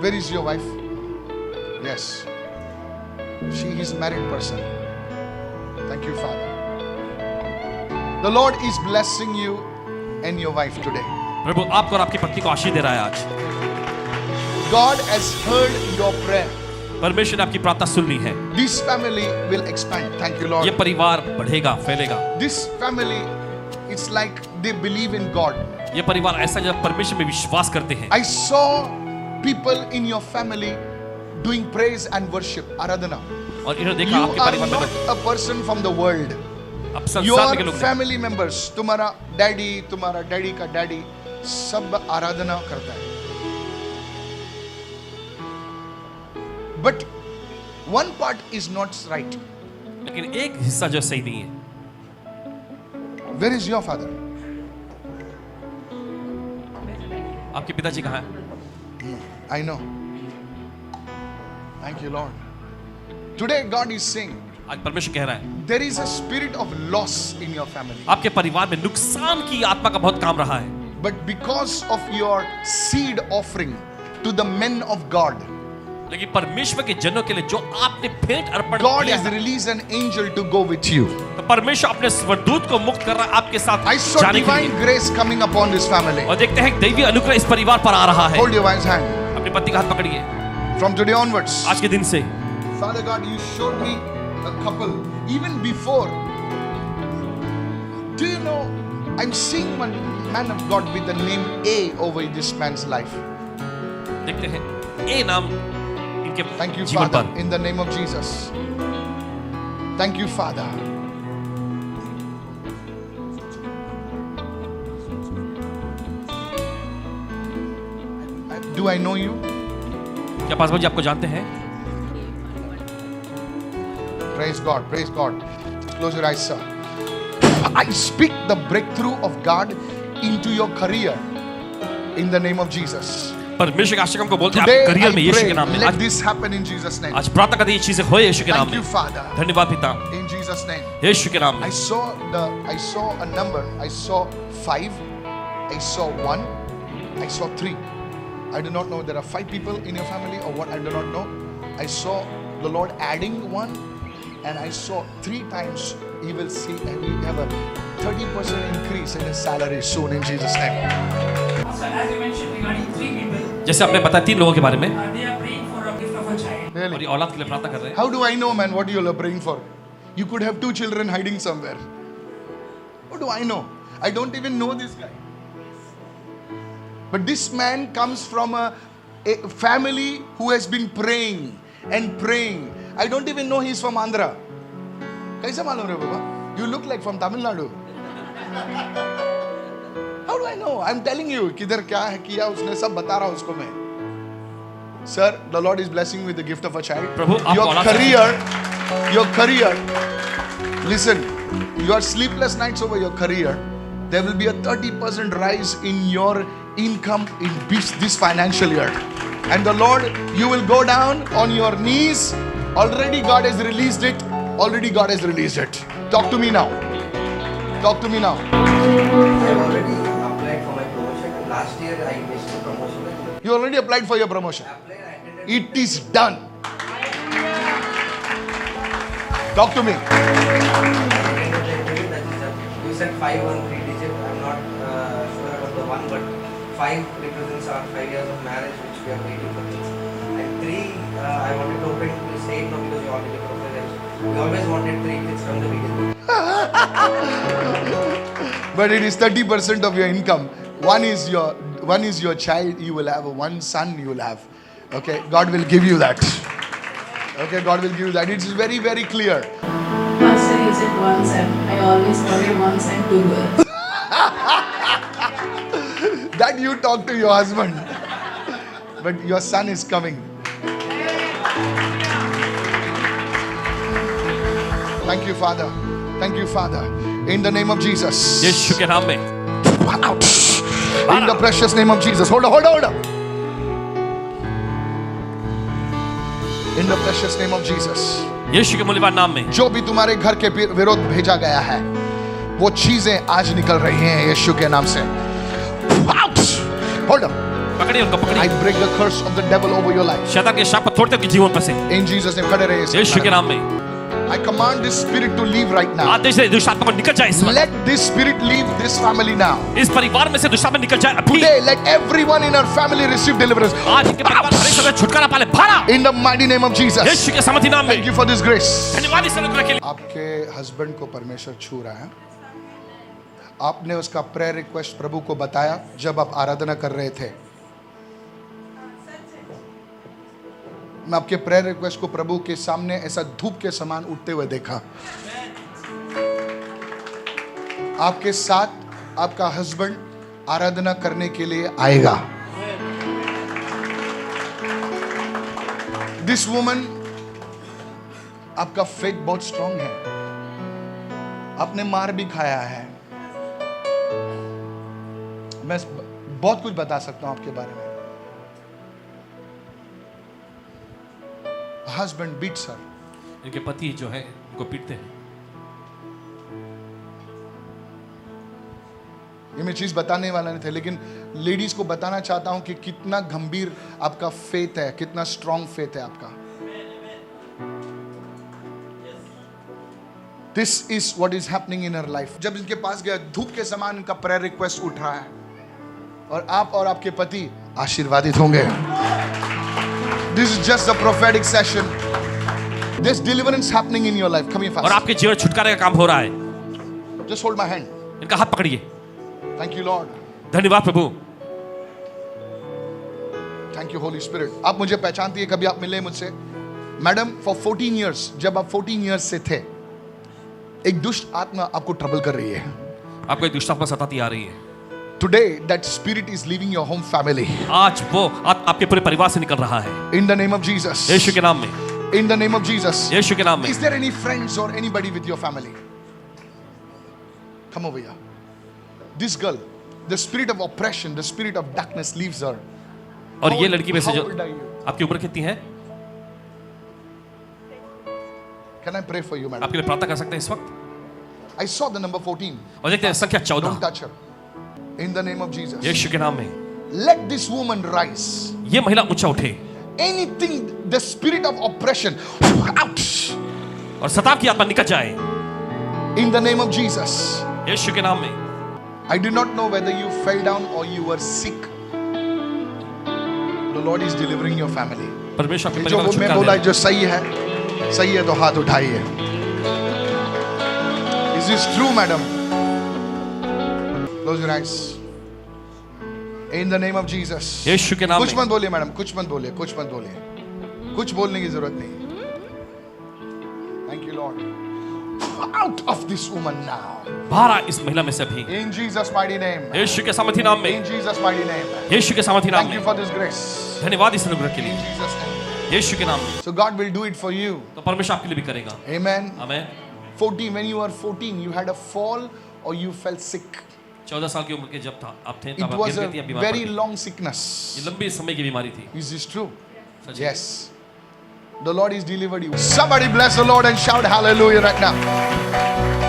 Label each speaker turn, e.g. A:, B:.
A: Where is your wife? Yes. She is married person. Thank you, Father. The Lord is blessing you and your wife today.
B: प्रभु आपको और आपकी पत्नी को आशीष दे रहा है आज.
A: God has heard your prayer.
B: परमेश्वर ने आपकी प्रार्थना सुन ली है.
A: This family will expand. Thank you, Lord.
B: ये परिवार बढ़ेगा, फैलेगा.
A: This family, it's like they believe in God.
B: ये परिवार ऐसा जब परमेश्वर में विश्वास करते हैं.
A: I saw people in your family doing praise and worship, आराधना.
B: और इन्होंने देखा
A: You
B: आपके
A: are
B: परिवार में
A: not a person from the world.
B: अब संसार में के
A: Your
B: लोग
A: family members, तुम्हारा डैडी का डैडी सब आराधना करता है. But one part is not right.
B: लेकिन एक हिस्सा जो सही नहीं है.
A: Where is your father?
B: आपके पिताजी कहाँ हैं?
A: I know. Thank you, Lord. Today God is saying,
B: आज परमेश्वर कह रहा है
A: there is a spirit of loss in your family.
B: आपके परिवार में नुकसान की आत्मा का बहुत काम रहा है.
A: But because of your seed offering to the men of God,
B: लेकिन परमेश्वर के जनों के लिए जो आपने भेंट अर्पण
A: God
B: किया
A: has
B: है,
A: released an angel to go with you.
B: तो परमेश्वर अपने स्वरदूत को मुक्त कर रहा है आपके साथ
A: I saw
B: जाने के लिए.
A: divine grace coming upon this family.
B: और देखते हैं दैवीय अनुग्रह इस परिवार पर आ रहा है.
A: Hold your wife's hand.
B: अपनी पत्नी का हाथ पकड़िए.
A: From today onwards,
B: आज के दिन से
A: Father God, you showed me a couple even before. Do you know, I'm seeing one man of God with the name A over this man's life.
B: देखते हैं ए नाम इनके
A: Thank you,
B: जीवन
A: Father,
B: पर.
A: in the name of Jesus. Thank you, Father. Do I know you?
B: क्या पासवान जी आपको जानते हैं?
A: Praise God, praise God. Close your eyes, sir. I speak the breakthrough of God into your career in the name of Jesus.
B: परमेश्वर के आशीष को बोलते हैं
A: Today
B: आपके करियर में
A: I
B: यीशु के
A: pray,
B: नाम में.
A: let
B: आज
A: this happen in Jesus' name.
B: आज प्रार्थना करते हैं ये चीजें होए यीशु के नाम
A: Thank you,
B: में.
A: Father,
B: धन्यवाद पिता,
A: in Jesus' name.
B: यीशु के नाम
A: I
B: में.
A: saw a number. I saw 5. I saw 1. I saw 3. I do not know there are 5 people in your family or what. I do not know. I saw the Lord adding 1, and I saw 3 times He will see, and we have a 30% increase in His salary soon in Jesus' name.
C: So as you mentioned regarding 3 people,
B: जैसे आपने बताया 3 लोगों के बारे में,
C: they are praying for a gift of a child.
B: और
A: Really?
B: ये औलाद के लिए प्रार्थना कर रहे हैं.
A: How do I know, man? What you are praying for? You could have 2 children hiding somewhere. What do I know? I don't even know this guy. But this man comes from a family who has been praying and praying. I don't even know he's from Andhra. कैसे मालूम रे बाबा? You look like from Tamil Nadu. How do I know? I'm telling you किधर क्या है किया उसने सब बता रहा हूँ उसको मैं. Sir, the Lord is blessing you with the gift of a child.
B: प्रभु, आपको
A: Your
B: औलाद
A: career. Listen, your sleepless nights over your career. There will be a 30% rise in your income in this financial year. And the Lord, you will go down on your knees. Already God has released it. Already God has released it. Talk to me now. Talk to me now.
D: I already applied for my promotion. Last year I missed the promotion.
A: You already applied for your promotion.
D: I applied, I attended.
A: It is done. Talk to me.
D: I attended the interview. That is you said 5 on 3 digit. I'm not sure about the one, but 5 represents our 5 years of marriage, which we are waiting for this. And 3, I wanted to open to say it now because you already proposed. We always wanted 3 kids from the beginning.
A: But it is 30% of your income. One is your child. You will have one son. You will have. Okay, God will give you that. Okay, God will give you that. It is very, very clear.
E: Pastor, you said once and I always wanted once and 2 girls.
A: That you talk to your husband. But your son is coming. Thank you, Father. Thank you, Father. In the name of Jesus.
B: यीशु के नाम में.
A: Out. In the precious name of Jesus. Hold on. In the precious name of Jesus.
B: यीशु के मूल्यवान नाम में.
A: जो भी तुम्हारे घर के विरोध भेजा गया है, वो चीजें आज निकल रही हैं यीशु के नाम से. Out. Hold up.
B: पकड़िए पकड़ी, उनको
A: I
B: पकड़ी।
A: break the curse of the devil over your life.
B: शैतान के शाप को तोड़ते उनके जीवन पर से
A: In Jesus' name. खड़े रहिए।
B: यीशु के नाम में
A: I command this spirit to leave right now.
B: आदेश दे दुष्ट आत्मा को निकल जाए इस वक्त।
A: Let this spirit leave this family now.
B: इस परिवार में से दुष्ट आत्मा निकल जाए अभी।
A: Today, let everyone in our family receive deliverance.
B: आज इनके परिवार हर एक समय छुटकारा पाले भाड़ा
A: In the mighty name of Jesus.
B: यीशु के सामर्थी नाम
A: Thank
B: में
A: you for this grace.
B: धन्यवाद इस अनुग्रह के लिए।
A: आपके हस्बैंड को परमेश्वर छू रहा है। आपने उसका प्रेयर रिक्वेस्ट प्रभु को बताया जब आप आराधना कर रहे थे। मैं आपके प्रेयर रिक्वेस्ट को प्रभु के सामने ऐसा धूप के समान उठते हुए देखा। आपके साथ आपका हस्बैंड आराधना करने के लिए आएगा। दिस वुमन, आपका फेथ बहुत स्ट्रांग है। आपने मार भी खाया है। मैं बहुत कुछ बता सकता हूं आपके बारे में। हस्बैंड बीट्स हर।
B: इनके पति जो है उनको पीटते हैं।
A: ये मैं चीज बताने वाला नहीं था, लेकिन लेडीज को बताना चाहता हूं कि कितना गंभीर आपका फेथ है, कितना स्ट्रांग फेथ है आपका। This is what is happening in her life. जब इनके पास गया, धूप के समान इनका प्रेयर रिक्वेस्ट उठ रहा है और आप और आपके पति आशीर्वादित होंगे। This is just a prophetic session. There's deliverance happening in your life. Come here fast.
B: और आपके जीवन छुटकारे का काम हो रहा है।
A: Just hold my hand.
B: इनका हाथ पकड़िए।
A: Thank you, Lord.
B: धन्यवाद प्रभु।
A: Thank you, Holy Spirit. आप मुझे पहचानती है, कभी आप मिले मुझसे? मैडम, for 14 years, जब आप 14 years से थे, एक दुष्ट आत्मा आपको ट्रबल कर रही है।
B: आपको एक दुष्ट आत्मा सताती आ रही है।
A: Today, that spirit is leaving your home family.
B: आज वो आपके पूरे परिवार से निकल रहा है।
A: In the name of Jesus.
B: यीशु के नाम में।
A: In the name of Jesus.
B: यीशु के नाम में।
A: Is there any friends or anybody with your family? Come over here. This girl, the spirit of oppression, the spirit of darkness leaves her.
B: और ये लड़की में से
A: How
B: जो
A: old are you?
B: आपकी उम्र कितनी है?
A: Can I pray for you, madam?
B: आपके लिए प्रार्थना कर सकते हैं इस वक्त?
A: I saw the number 14.
B: और देखते हैं संख्या 14।
A: Don't touch her. In the name of Jesus.
B: यीशु के नाम में।
A: Let this woman rise.
B: ये महिला ऊंचा उठे
A: Anything, the spirit of oppression, out.
B: और सताव की आत्मा निकल जाए
A: In the name of Jesus.
B: यीशु के नाम में।
A: I do not know whether you fell down or you were sick. The Lord is delivering your family.
B: परमेश्वर आपके
A: जो
B: परिवार को
A: मैं
B: छुटकारा
A: बोला
B: दे।
A: जो सही है तो हाथ उठाइए। Is this true, madam? Close your eyes. In the name of Jesus.
B: यीशु के नाम
A: कुछ
B: में।
A: मत बोलिए मैडम, कुछ मत बोलिए, कुछ मत बोलिए, कुछ बोलने की जरूरत नहीं। Thank you, Lord. Out of this woman now.
B: बाहर इस महिला में से भी।
A: In Jesus' mighty name.
B: यीशु के सामर्थी नाम में।
A: In Jesus' mighty name.
B: यीशु के सामर्थी नाम
A: Thank you
B: में।
A: for this grace.
B: धन्यवाद इस अनुग्रह के
A: In
B: लिए।
A: Jesus' name.
B: यीशु के नाम में।
A: So God will do it for you.
B: तो परमेश्वर आपके लिए भी करेगा।
A: Amen.
B: Amen.
A: 14, when you were 14, you had a fall or you felt sick.
B: 14 साल की उम्र के जब था आप थे
A: It
B: तब आप
A: was
B: गिर
A: a
B: गई थी, आप बीमार
A: very
B: पड़ गई।
A: long sickness.
B: ये लंबी समय की बीमारी थी।
A: Is this true?
B: सच है।
A: Yes. The Lord has delivered you. Somebody bless the Lord and shout hallelujah right now.